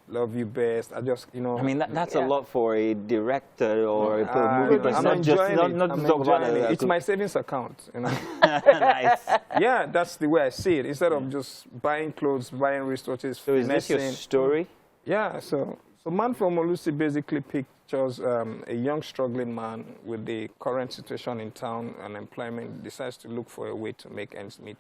Love You Best. I just, I mean, that's a lot for a director or a movie person. I'm enjoying it. It's my savings account, Nice. Yeah, that's the way I see it. Instead of just buying clothes, buying wristwatches, So is this your story? Yeah, so Man from Molusi basically pictures a young struggling man with the current situation in town, unemployment, decides to look for a way to make ends meet.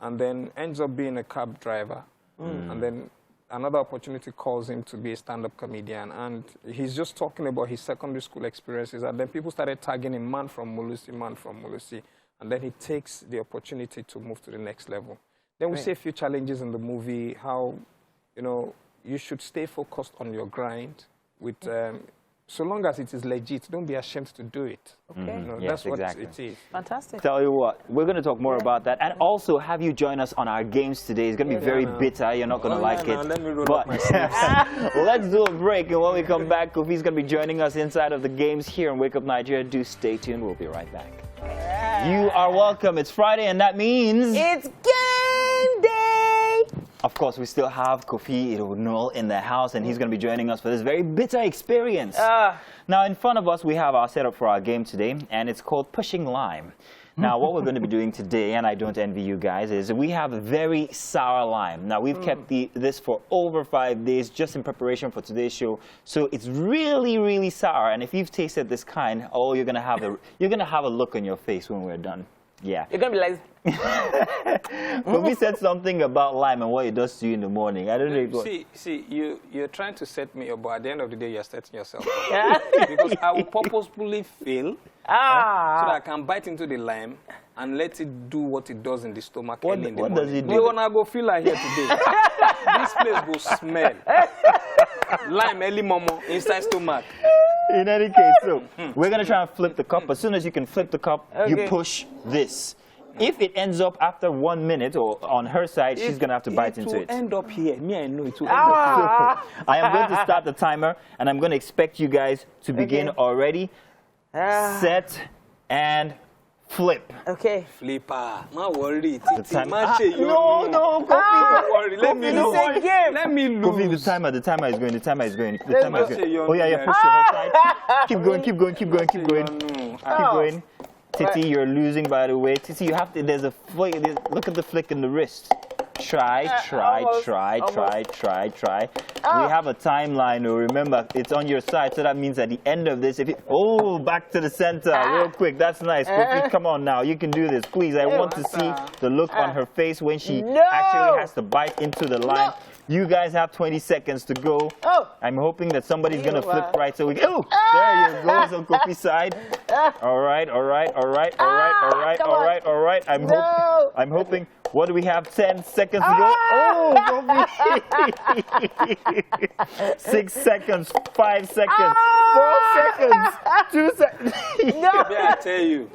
And then ends up being a cab driver. And then another opportunity calls him to be a stand-up comedian. And he's just talking about his secondary school experiences. And then people started tagging him, Man from Molusi, Man from Molusi. And then he takes the opportunity to move to the next level. Then we see a few challenges in the movie, how, you should stay focused on your grind with so long as it is legit, don't be ashamed to do it. Okay. You know, Yes, that's what exactly. it is. Fantastic. Tell you what, we're going to talk more about that, and also have you join us on our games today. It's going to be very bitter. You're not going to like it. Let me roll But up my sleeves. let's do a break, and when we come back, Koffi's going to be joining us inside of the games here on Wake Up Nigeria. Do stay tuned. We'll be right back. You are welcome. It's Friday, and that means It's game day. of course, we still have Koffi Ironol in the house, and he's going to be joining us for this very bitter experience. Now, in front of us, we have our setup for our game today, and it's called Pushing Lime. Now, what we're going to be doing today, and I don't envy you guys, is we have a very sour lime. Now, we've kept this for over 5 days just in preparation for today's show, so it's really, really sour. And if you've tasted this kind, oh, you're going to have a look on your face when we're done. Yeah. You're going to be like... But we said something about lime and what it does to you in the morning. I don't know if it was... See, you're trying to set me up, but at the end of the day, you're setting yourself up. Because I will purposefully fail so that I can bite into the lime and let it do what it does in the stomach early in the morning. Does it do? You want to go feel like here today? This place will smell. Lime early momo inside stomach. In any case, so we're going to try and flip the cup. As soon as you can flip the cup, you push this. If it ends up after 1 minute or on her side, she's going to have to bite into it. It will end up here. Me, I know it will end up here. I am going to start the timer, and I'm going to expect you guys to begin already. Set and flip. Okay. Flipper. Not worry. No, Koffi. Don't worry. Let me lose. Let me lose. Koffi, the timer is going. The timer is going. go. Oh, yeah, push to her side. Keep going. Keep going. Keep going. Titi, you're losing, by the way. Titi, you have to, there's a flick, look at the flick in the wrist. Try. We have a timeline, remember, it's on your side, so that means at the end of this, back to the center, real quick, that's nice. Koffi, come on now, you can do this, please. I want to see the look on her face when she actually has to bite into the lime. You guys have 20 seconds to go. I'm hoping that somebody's going to flip right so we there you go, on Koffi's side. All right. I'm hoping. What do we have? 10 seconds to go. Koffi. 6 seconds, 5 seconds, 4 seconds, 2 seconds. I tell you.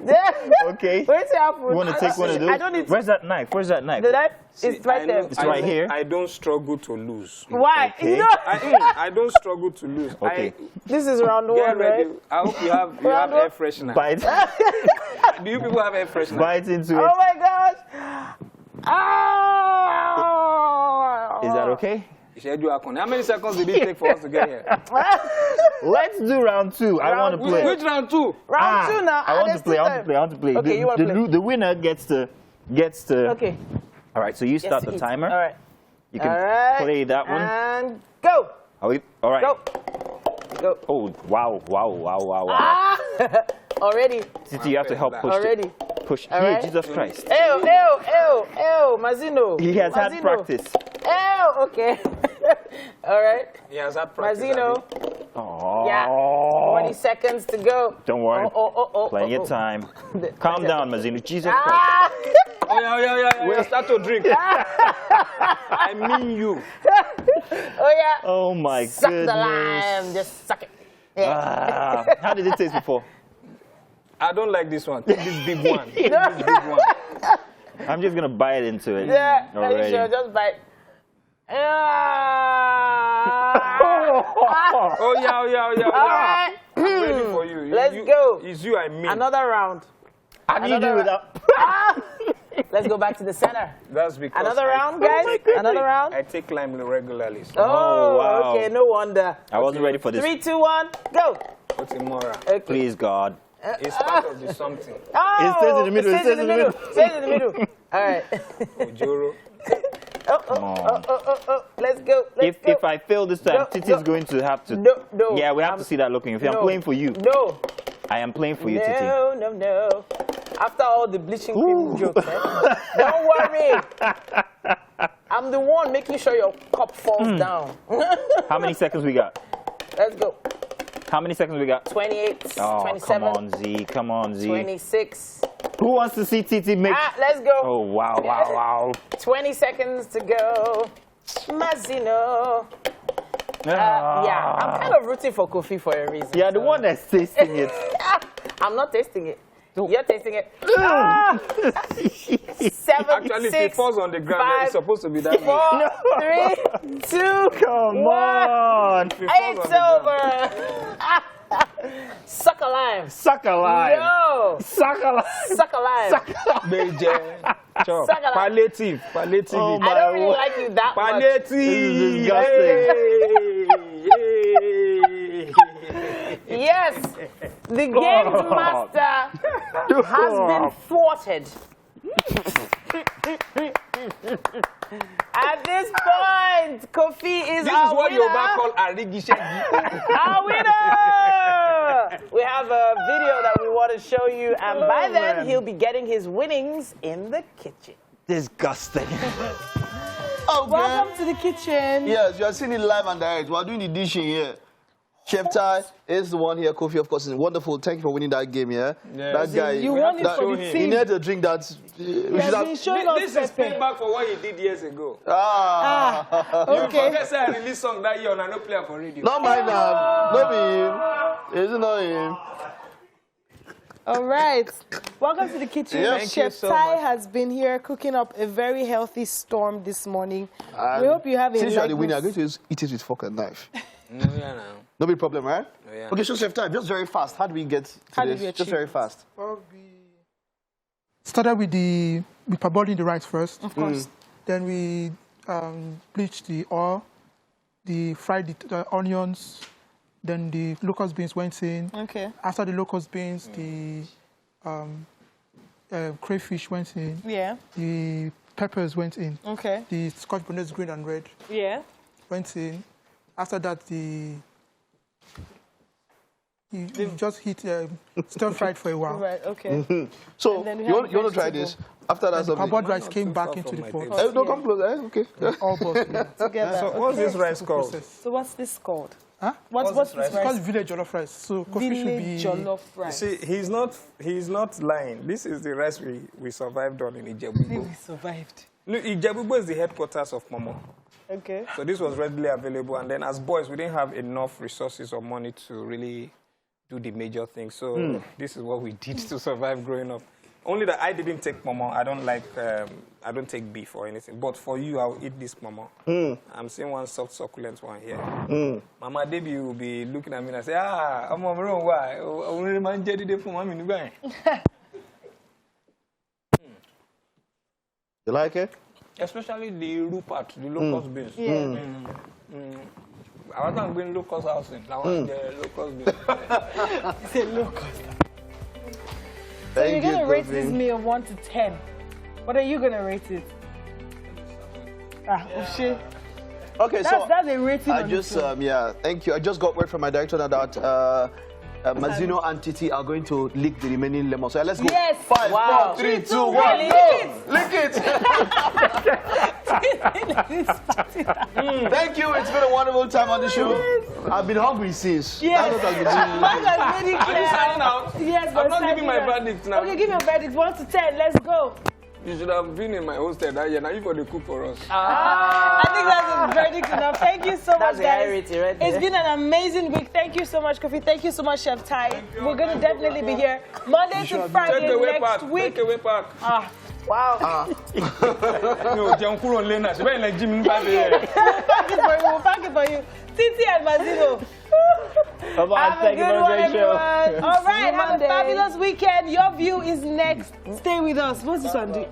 Okay. What's happening? You want to take one of those? I don't need. Where's that knife? The knife is right there. It's right here. I don't struggle to lose. Why? Okay. No. I don't struggle to lose. Okay. This is round one, right? I hope you have air freshener. Bite. Do you people have air freshener? Bite into it. Oh my gosh. Oh. Is that okay? How many seconds did it take for us to get here? Let's do round 2. I want to play. Which round 2? Round 2 now. I want to play. Okay, you want to play. The winner gets to. Okay. All right, so you start the timer. All right. You can play that one. And go. All right. Go. Oh, wow. Already. Titi, you have to help push Already. Push. All Here, right. Jesus Christ. Ew, Mazino. He has had practice. Ew, okay. All right. He has had practice. Mazino. Oh. Yeah. 20 seconds to go. Don't worry. Plenty of time. Calm down, Mazino. Jesus Christ. Yeah. Start to drink. I mean you. Oh, yeah. Oh, my Suck goodness. the lime. Just suck it. Yeah. How did it taste before? I don't like this one. Take this big one. Take this big one. I'm just going to bite into it. Yeah. Already. Sure, just bite. Oh, yeah. All right. I'm ready for you. Let's go. It's you, I mean. Another round. How do you do without? Let's go back to the center. That's because Another round, guys. Another round. I take lime regularly. So Oh, wow. okay. No wonder. I wasn't ready for this. 3, 2, 1, go. what's immoral? Okay. Please, God. It's part of the something. Oh, It stays in the middle. It stays in the middle. All right. Ojoro. Oh. Let's go. If I fail this time, No, Titi no. is going to have to. No. Yeah, we have to see that looking. If I'm No. playing for you, No. I am playing for you, Titi. No. After all the bleaching cream jokes, don't worry. I'm the one making sure your cup falls down. How many seconds we got? Let's go. How many seconds we got? 28, Oh, 27, come on, Z. 26. Who wants to see Titi make? Let's go. Oh, wow. 20 seconds to go. Mazino. Yeah, I'm kind of rooting for Koffi for a reason. Yeah, the one that's tasting it. I'm not tasting it. You're tasting it. 7, Actually, if it falls on the ground, 5, it's supposed to be that 4, 3, 2, Come 1. on. It's over. Suck a lime. Suck a lime. No. Suck a lime. Suck a lime. Suck a lime. Palliative. Palliative. Oh, I don't really like you that Palliative. This is disgusting. Yes, the game's master has been thwarted. At this point, Koffi is This our is what winner. Yoruba call arigishegi. Our winner! We have a video that we want to show you, and by then he'll be getting his winnings in the kitchen. Disgusting. Okay. Welcome to the kitchen. Yes, you are seeing it live and direct. We are doing the dishing here. Chef Ty is the one here. Koffi, of course, is wonderful. Thank you for winning that game, yeah? That guy. You won it for the he team. needed to drink that. We should have. This is payback for what he did years ago. Okay. Because I released song that year and I no play for radio. Not mine now. Not him. It's not him. All right. Welcome to the kitchen. Yeah. Thank Chef you so Ty much. has been here cooking up a very healthy storm this morning. We hope you have a Since you are the winner, I'm likeness. going to eat it with fork and knife. Yeah, now. No big problem, right? Yeah. Okay, so Chef Ty, just very fast. How do we get to How did this? we Just achieve very fast. Well, we started with parboiling the rice first. Of course. Then we bleached the oil, fried the onions, then the locust beans went in. Okay. After the locust beans, the crayfish went in. Yeah. The peppers went in. Okay. The Scotch bonnet green and red Yeah. went in. After that, you just heat stir fried for a while. Right. Okay. So, And then we you have want to try vegetable. this? After that, The something. parboiled rice came back into the pot. No, come close. Okay. All boiled Together. So what's this rice called? So what's this called? Huh? What's this It's rice? called village jollof rice. So Koffi should be. Village jollof rice. See, he's not lying. This is the rice we survived on in Ijebubo. We survived. Look, Ijebubo is the headquarters of Momo. Okay. So this was readily available. And then as boys, we didn't have enough resources or money to really do the major things. So this is what we did to survive growing up. Only that I didn't take Momo. I don't take beef or anything. But for you, I'll eat this Momo. I'm seeing one soft, succulent one here. Mama Debbie will be looking at me and say, I'm wrong. Why? You like it? Especially the root part, the locust beans. Yeah. I wasn't going locust house in. I want the locust beans. It's a locust. So Thank you're you, going to rate Koffi. this meal 1 to 10. What are you going to rate it? Oh shit. Okay, so That's a rating I on just, the floor. yeah, thank you. I just got word from my director that Mazino and Titi are going to lick the remaining lemon. So let's go. Yes. 5, Wow. 4, 3, 2, 2, 1, one, go! Lick it! Thank you. It's been a wonderful time on the show. I've been hungry since. Yes. That's what I've been doing. Mine was really Are clear. you signing out? Yes, I'm but not giving my signing out. verdict now. Okay, give me a verdict. 1 to 10. Let's go. You should have been in my hostel that year. Now you got to cook for us. I think that's a verdict enough. Thank you so That's much, a high guys. rating right It's there. been an amazing week. Thank you so much, Koffi. Thank you so much, Chef Ty. We're going to definitely be here Monday to Friday Take away next back. week. Take away back. Wow. No, John Kuro Lena. She went like Jimmy Baby. We'll pack it for you. Titi and Mazino. Bye-bye. Have a Thank you good for the one, great show. everyone. All See you right, have a Monday. fabulous weekend. Your view is next. Stay with us. What's this one do?